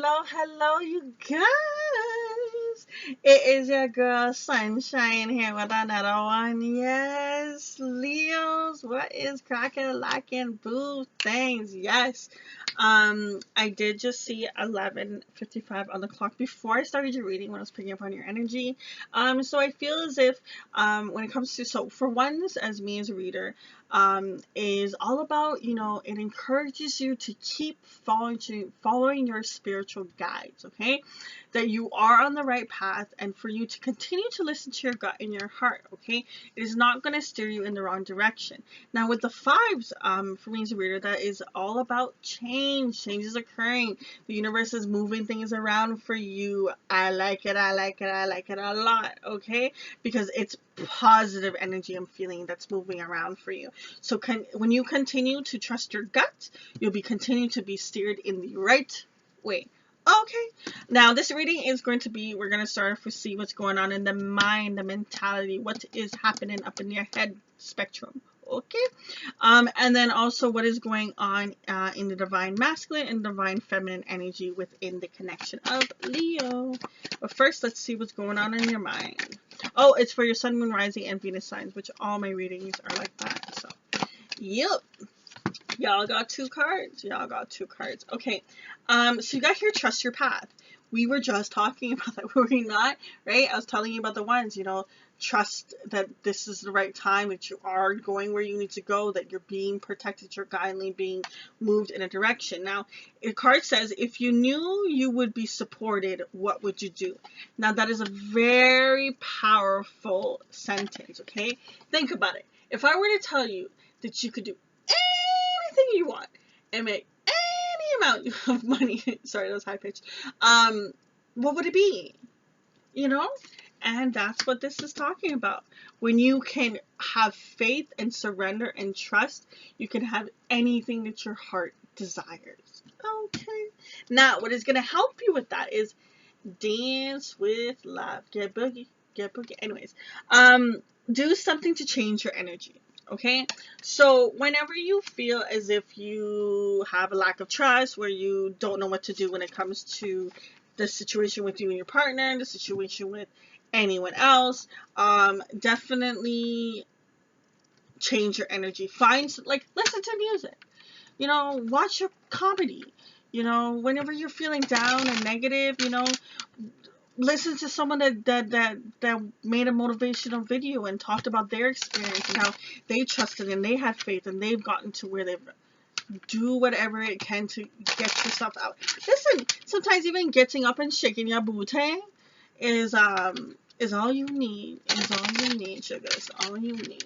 hello, you guys. It is your girl Sunshine here with another one. Yes, Leos, what is cracking, lacking, boo things? Yes. I did just see 11:55 on the clock before I started your reading when I was picking up on your energy. So I feel as if when it comes to for ones as me as a reader, is all about, it encourages you to keep following your spiritual guides, okay? That you are on the right path and for you to continue to listen to your gut and your heart, okay? It is not going to steer you in the wrong direction. Now with the fives, for me as a reader, that is all about change. Change is occurring. The universe is moving things around for you. I like it, I like it, I like it a lot, okay? Because it's positive energy I'm feeling that's moving around for you. So when you continue to trust your gut, you'll be continue to be steered in the right way. Okay, now this reading is going to be, we're going to start off with see what's going on in the mind, the mentality, what is happening up in your head spectrum. Okay, and then also what is going on in the divine masculine and divine feminine energy within the connection of Leo. But first, let's see what's going on in your mind. Oh, it's for your sun, moon, rising, and Venus signs, which all my readings are like that. So, yep. Y'all got two cards. Y'all got two cards. Okay. So you got here, trust your path. We were just talking about that, were we not? Right? I was telling you about the ones, trust that this is the right time, that you are going where you need to go, that you're being protected, you're guidely being moved in a direction. Now, the card says, if you knew you would be supported, what would you do? Now, that is a very powerful sentence, okay? Think about it. If I were to tell you that you could do anything you want and make any amount of money, sorry, that was high pitched, what would it be? And that's what this is talking about. When you can have faith and surrender and trust, you can have anything that your heart desires. Okay. Now, what is going to help you with that is dance with love. Get boogie. Get boogie. Anyways, do something to change your energy. Okay, so whenever you feel as if you have a lack of trust, where you don't know what to do when it comes to the situation with you and your partner, the situation with anyone else, definitely change your energy. Listen to music, watch your comedy, whenever you're feeling down and negative, listen to someone that made a motivational video and talked about their experience and how they trusted and they had faith and they've gotten to where they've do whatever it can to get yourself out. Listen, sometimes even getting up and shaking your booty is all you need. Is all you need, sugars. All you need.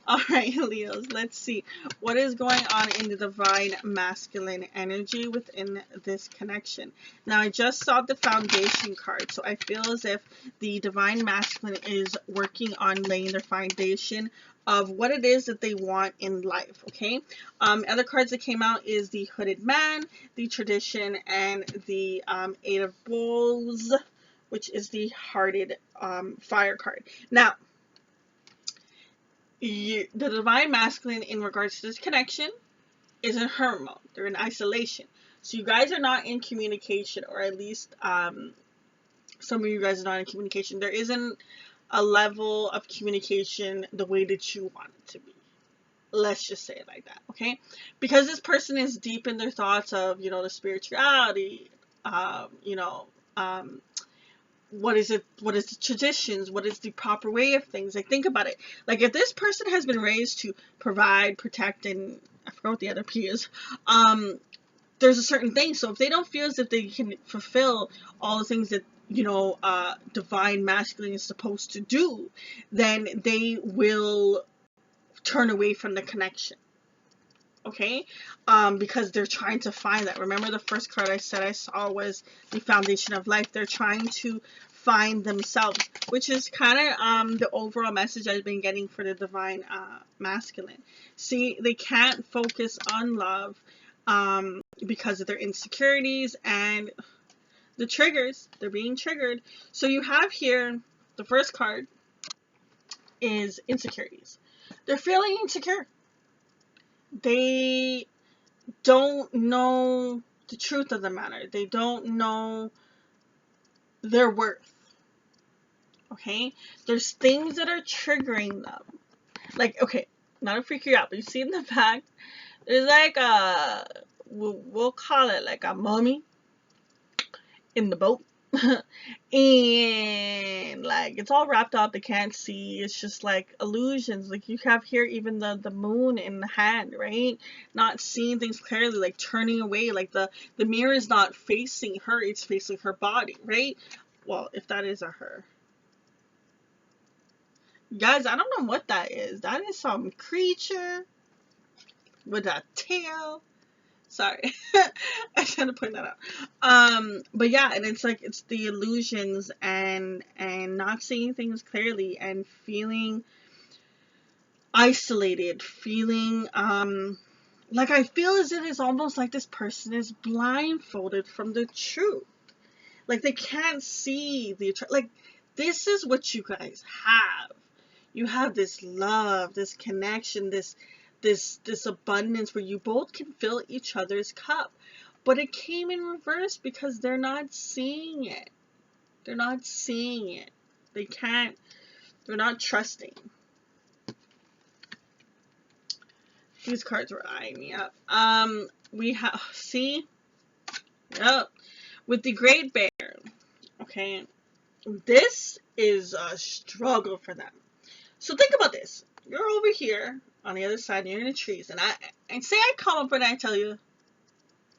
All right, Leos, let's see what is going on in the divine masculine energy within this connection. Now, I just saw the foundation card, so I feel as if the divine masculine is working on laying their foundation of what it is that they want in life, okay? Other cards that came out is the Hooded Man, the Tradition, and the Eight of Bowls, which is the Hearted Fire card. Now, the divine masculine in regards to this connection is in hermit mode. They're in isolation. So you guys are not in communication, or at least some of you guys are not in communication. There isn't a level of communication the way that you want it to be. Let's just say it like that, okay? Because this person is deep in their thoughts of, the spirituality, what is it, what is the traditions, what is the proper way of things. Like, think about it. Like, if this person has been raised to provide, protect, and I forgot what the other P is, there's a certain thing. So if they don't feel as if they can fulfill all the things that divine masculine is supposed to do, then they will turn away from the connection. Okay, because they're trying to find that. Remember, the first card I said I saw was the foundation of life. They're trying to find themselves, which is kind of the overall message I've been getting for the divine masculine. See, they can't focus on love because of their insecurities and the triggers. They're being triggered. So you have here, the first card is insecurities. They're feeling insecure. They don't know the truth of the matter. They don't know their worth. Okay? There's things that are triggering them. Like, okay, not to freak you out, but you see in the back, there's like a, we'll call it like a mummy in the boat. And like it's all wrapped up, they can't see, it's just like illusions. Like you have here even the moon in the hand, right? Not seeing things clearly, like turning away, like the mirror is not facing her, it's facing her body, right? Well, if that is a her, guys, I don't know what that is. That is some creature with a tail. Sorry. I had to point that out. But yeah, and it's like it's the illusions and not seeing things clearly and feeling isolated, feeling like I feel as if it's almost like this person is blindfolded from the truth. Like they can't see like this is what you guys have. You have this love, this connection, this abundance where you both can fill each other's cup. But it came in reverse because they're not seeing it. They're not seeing it. They can't, they're not trusting. These cards were eyeing me up. We have, see? Yep. With the Great Bear, okay? This is a struggle for them. So think about this. You're over here on the other side, and you're in the trees, and say I come up and I tell you,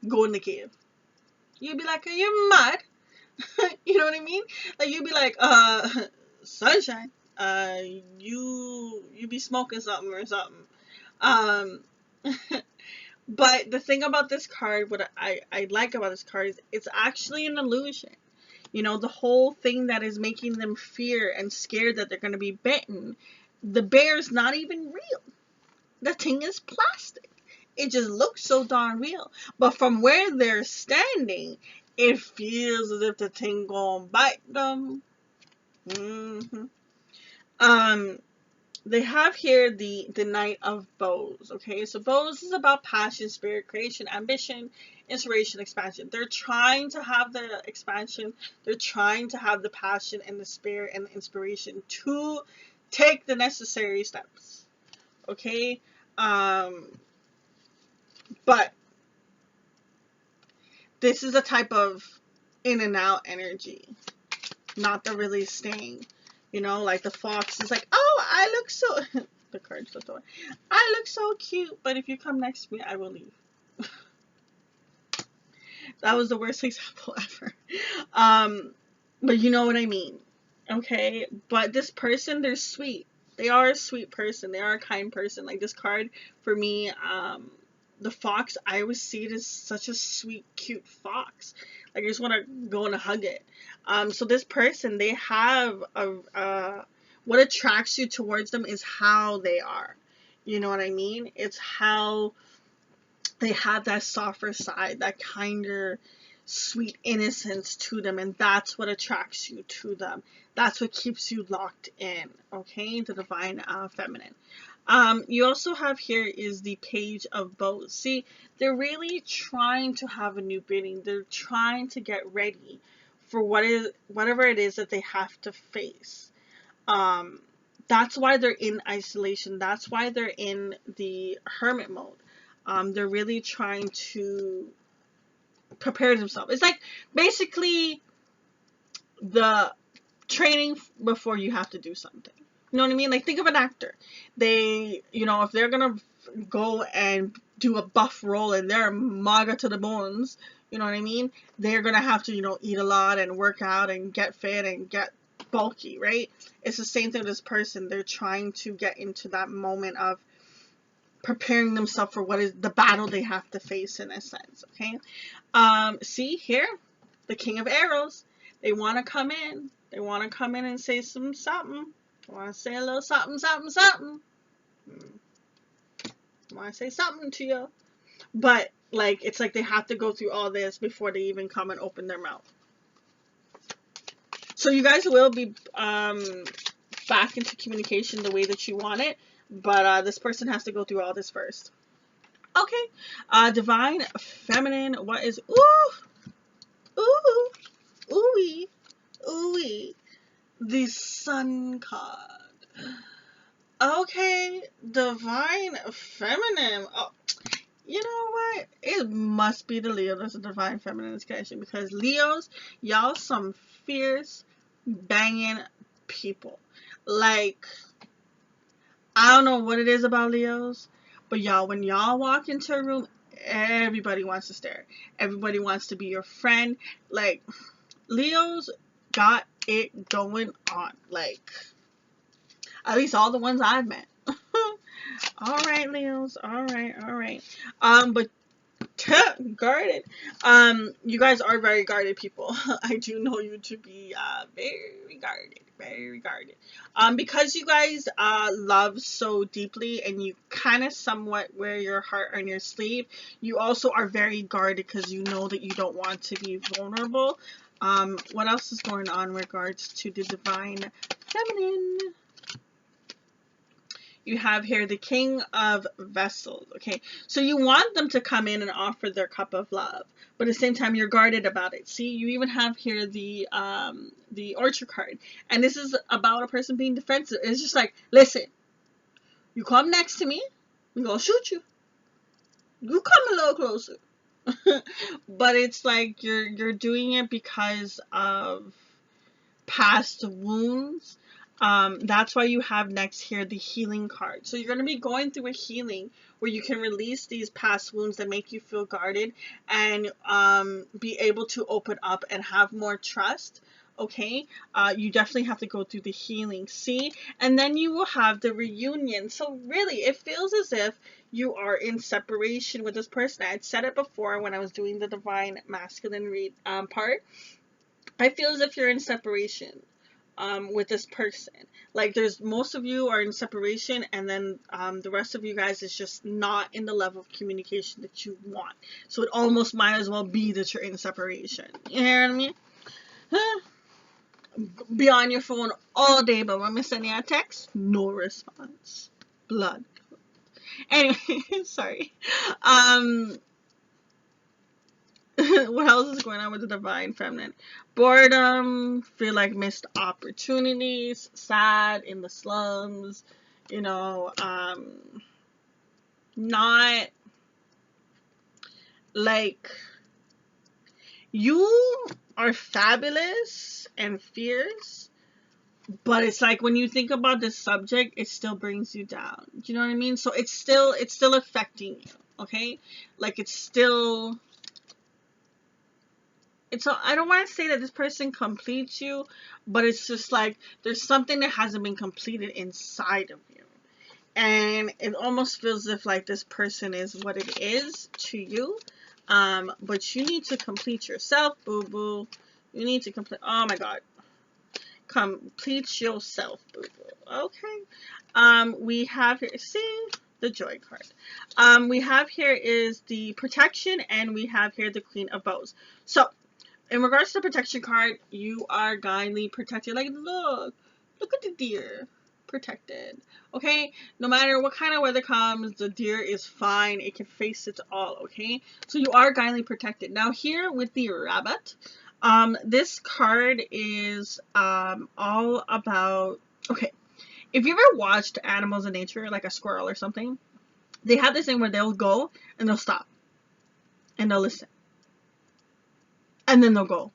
go in the cave. You'd be like, are you mad? You know what I mean? Like you'd be like, sunshine, you be smoking something or something. But the thing about this card, what I like about this card is it's actually an illusion. You know, the whole thing that is making them fear and scared that they're going to be bitten, the bear's not even real. The thing is plastic. It just looks so darn real. But from where they're standing, it feels as if the thing gonna bite them. They have here the Knight of Bows. Okay, so bows is about passion, spirit, creation, ambition, inspiration, expansion. They're trying to have the expansion. They're trying to have the passion and the spirit and the inspiration to take the necessary steps. Okay, but this is a type of in and out energy, not the really staying. You know, like the fox is like, oh, I look so, the card flipped over. I look so cute, but if you come next to me, I will leave. That was the worst example ever. But you know what I mean. Okay, but this person, they're sweet. They are a sweet person. They are a kind person. Like this card, for me, the fox, I always see it as such a sweet, cute fox. Like I just want to go and hug it. So this person, they have what attracts you towards them is how they are. You know what I mean? It's how they have that softer side, that kinder, sweet innocence to them, and that's what attracts you to them. That's what keeps you locked in, okay? The divine feminine. You also have here is the Page of Bows. See, they're really trying to have a new beginning. They're trying to get ready for whatever it is that they have to face. That's why they're in isolation. That's why they're in the hermit mode. They're really trying to prepare themselves. It's like basically the training before you have to do something. You know what I mean? Like think of an actor. They, you know, if they're gonna go and do a buff role and they're maga to the bones, you know what I mean? They're gonna have to, you know, eat a lot and work out and get fit and get bulky, right? It's the same thing with this person. They're trying to get into that moment of preparing themselves for what is the battle they have to face in a sense, okay? See here, the King of Arrows. They want to come in. They want to come in and say something. I want to say a little something. I want to say something to you. But, like, it's like they have to go through all this before they even come and open their mouth. So you guys will be back into communication the way that you want it. But this person has to go through all this first. Okay. Divine Feminine. What is ooh ooey ooey? The Sun card. Okay, Divine Feminine. Oh, you know what? It must be the Leo that's a Divine Feminine connection, because Leos, y'all some fierce, banging people. Like, I don't know what it is about Leos, but y'all, when y'all walk into a room, everybody wants to stare. Everybody wants to be your friend. Like, Leos got it going on. Like, at least all the ones I've met. All right, Leos. All right, all right. But guarded. You guys are very guarded people. I do know you to be very guarded, very guarded. Because you guys love so deeply, and you kind of somewhat wear your heart on your sleeve, you also are very guarded because you know that you don't want to be vulnerable. What else is going on in regards to the Divine Feminine? You have here the King of Vessels. Okay, so you want them to come in and offer their cup of love, but at the same time you're guarded about it. See, you even have here the Orchard card, and this is about a person being defensive. It's just like, listen, you come next to me, I'm gonna shoot you. You come a little closer. But it's like you're doing it because of past wounds. That's why you have next here the healing card. So you're going to be going through a healing where you can release these past wounds that make you feel guarded, and be able to open up and have more trust. Okay, you definitely have to go through the healing. See, and then you will have the reunion. So really, it feels as if you are in separation with this person. I had said it before when I was doing the Divine Masculine read part. I feel as if you're in separation with this person. Like, there's most of you are in separation, and then the rest of you guys is just not in the level of communication that you want. So it almost might as well be that you're in separation. You hear what I mean? Huh? Be on your phone all day, but when I'm sending a text, no response. Blood. Anyway, sorry. What else is going on with the Divine Feminine? Boredom, feel like missed opportunities, sad in the slums, you know, not like, you are fabulous and fierce, but it's like when you think about this subject, it still brings you down. Do you know what I mean? So it's still affecting you, okay? Like, it's still, I don't want to say that this person completes you, but it's just like there's something that hasn't been completed inside of you. And it almost feels as if like this person is what it is to you. But you need to complete yourself, boo-boo. You need to complete, oh my God. Complete yourself, boo-boo. Okay. We have here, see, the Joy card. We have here is the Protection, and we have here the Queen of Bows. So, in regards to the protection card, you are kindly protected. Like, look at the deer. Protected. Okay? No matter what kind of weather comes, the deer is fine. It can face it all. Okay? So you are kindly protected. Now here with the rabbit, this card is all about, okay, if you ever watched Animals in Nature, like a squirrel or something, they have this thing where they'll go and they'll stop and they'll listen. And then they'll go.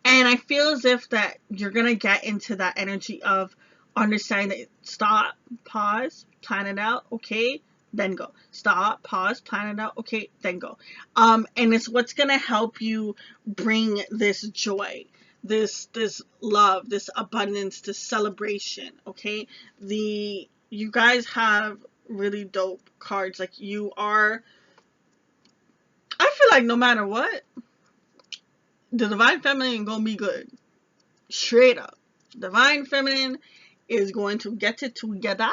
And I feel as if that you're going to get into that energy of understanding that stop, pause, plan it out, okay, then go. Stop, pause, plan it out, okay, then go. And it's what's going to help you bring this joy, this love, this abundance, this celebration, okay? You guys have really dope cards. Like, you are, I feel like no matter what, the Divine Feminine gonna be good. Straight up. Divine Feminine is going to get it together.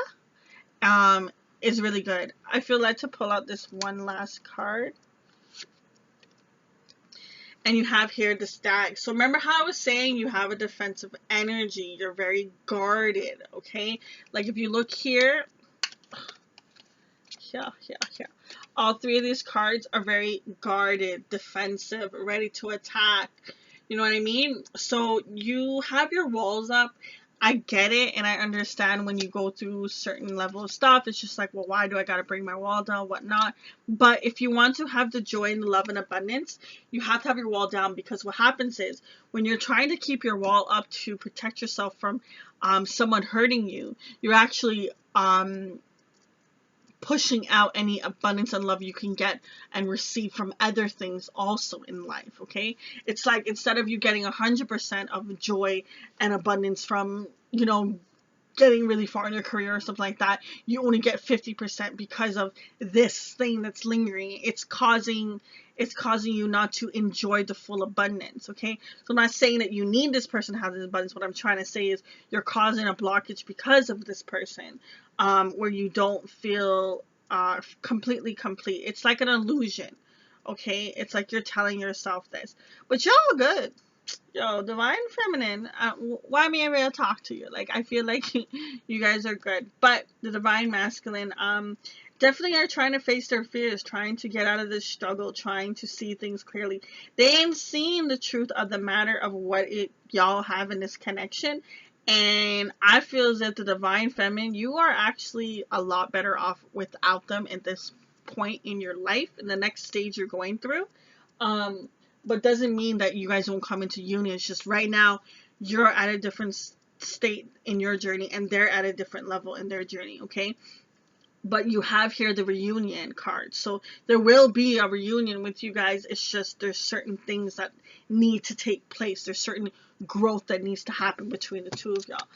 It's really good. I feel like to pull out this one last card. And you have here the Stag. So remember how I was saying you have a defensive energy. You're very guarded, okay? Like, if you look here, yeah. All three of these cards are very guarded, defensive, ready to attack. You know what I mean? So you have your walls up. I get it, and I understand when you go through certain level of stuff. It's just like, well, why do I gotta bring my wall down, whatnot? But if you want to have the joy and the love and abundance, you have to have your wall down, because what happens is when you're trying to keep your wall up to protect yourself from someone hurting you, you're actually pushing out any abundance and love you can get and receive from other things also in life. Okay, it's like instead of you getting 100% of joy and abundance from, you know, getting really far in your career or something like that, you only get 50% because of this thing that's lingering. It's causing you not to enjoy the full abundance. Okay, so I'm not saying that you need this person to have this abundance. What I'm trying to say is you're causing a blockage because of this person, where you don't feel completely complete. It's like an illusion. Okay, it's like you're telling yourself this, but y'all good. Yo, Divine Feminine, why me ever talk to you? Like, I feel like you guys are good. But the Divine Masculine, definitely are trying to face their fears, trying to get out of this struggle, trying to see things clearly. They ain't seen the truth of the matter of what y'all have in this connection. And I feel as if the Divine Feminine, you are actually a lot better off without them at this point in your life, in the next stage you're going through. But doesn't mean that you guys won't come into union. It's just right now you're at a different state in your journey and they're at a different level in their journey. Okay, but you have here the reunion card, so there will be a reunion with you guys. It's just there's certain things that need to take place. There's certain growth that needs to happen between the two of y'all.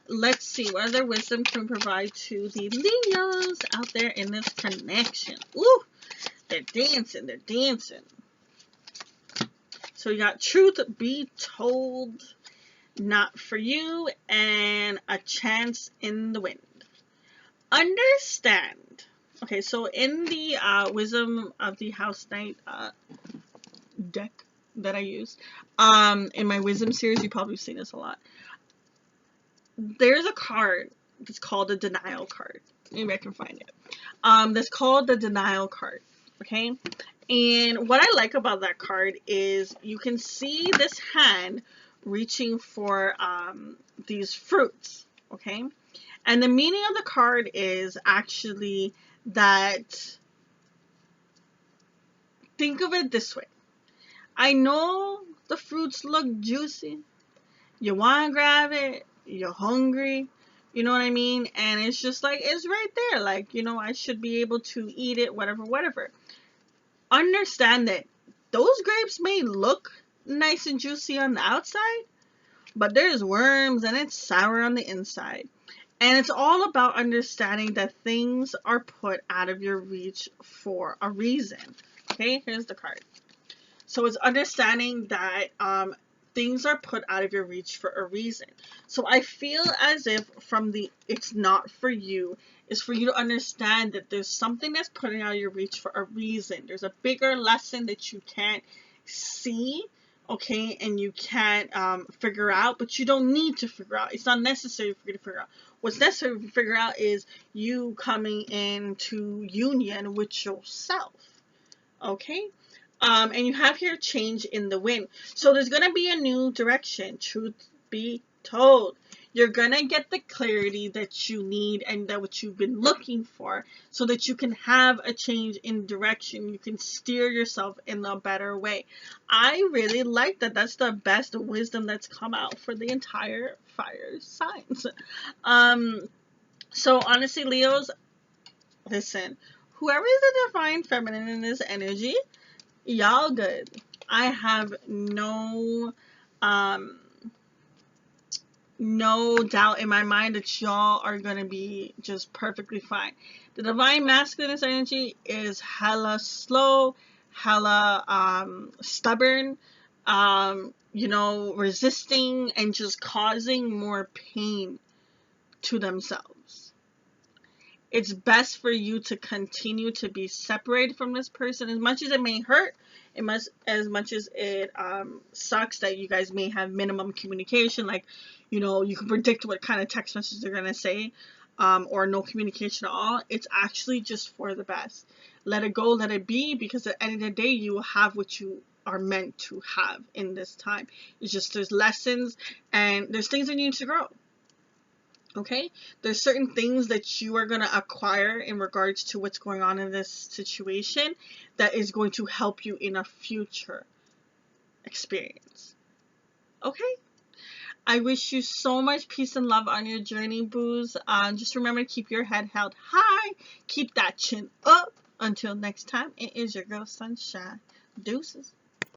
Let's see what other wisdom can provide to the Leos out there in this connection. Ooh, they're dancing. So we got truth be told, not for you, and a chance in the wind. Understand. Okay, so in the Wisdom of the House Knight deck that I use, in my Wisdom series, you've probably seen this a lot. There's a card that's called the Denial card. Maybe I can find it. That's called the Denial card. Okay, and what I like about that card is you can see this hand reaching for these fruits. Okay, and the meaning of the card is actually that, think of it this way. I know the fruits look juicy. You want to grab it. You're hungry. You know what I mean? And it's just like, it's right there. Like, you know, I should be able to eat it, whatever. Understand that those grapes may look nice and juicy on the outside, but there's worms and it's sour on the inside. And it's all about understanding that things are put out of your reach for a reason. Okay, here's the card. So it's understanding that things are put out of your reach for a reason. So I feel as if from the it's not for you is for you to understand that there's something that's putting out of your reach for a reason. There's a bigger lesson that you can't see, okay, and you can't figure out, but you don't need to figure out. It's not necessary for you to figure out. What's necessary to figure out is you coming into union with yourself, okay? And you have here change in the wind. So there's going to be a new direction, truth be told. You're going to get the clarity that you need and that what you've been looking for so that you can have a change in direction. You can steer yourself in a better way. I really like that. That's the best wisdom that's come out for the entire fire signs. So honestly, Leos, listen, whoever is the Divine Feminine in this energy, y'all good. I have no doubt in my mind that y'all are going to be just perfectly fine. The Divine Masculine energy is hella slow, hella stubborn, you know, resisting and just causing more pain to themselves. It's best for you to continue to be separated from this person, as much as it may hurt, as much as it sucks that you guys may have minimum communication. Like, you know, you can predict what kind of text message they're gonna say. or no communication at all, it's actually just for the best. Let it go, let it be, because at the end of the day, you will have what you are meant to have in this time. It's just there's lessons and there's things that you need to grow. Okay? There's certain things that you are going to acquire in regards to what's going on in this situation that is going to help you in a future experience. Okay? I wish you so much peace and love on your journey, boos. Just remember to keep your head held high. Keep that chin up. Until next time, it is your girl Sunshine. Deuces.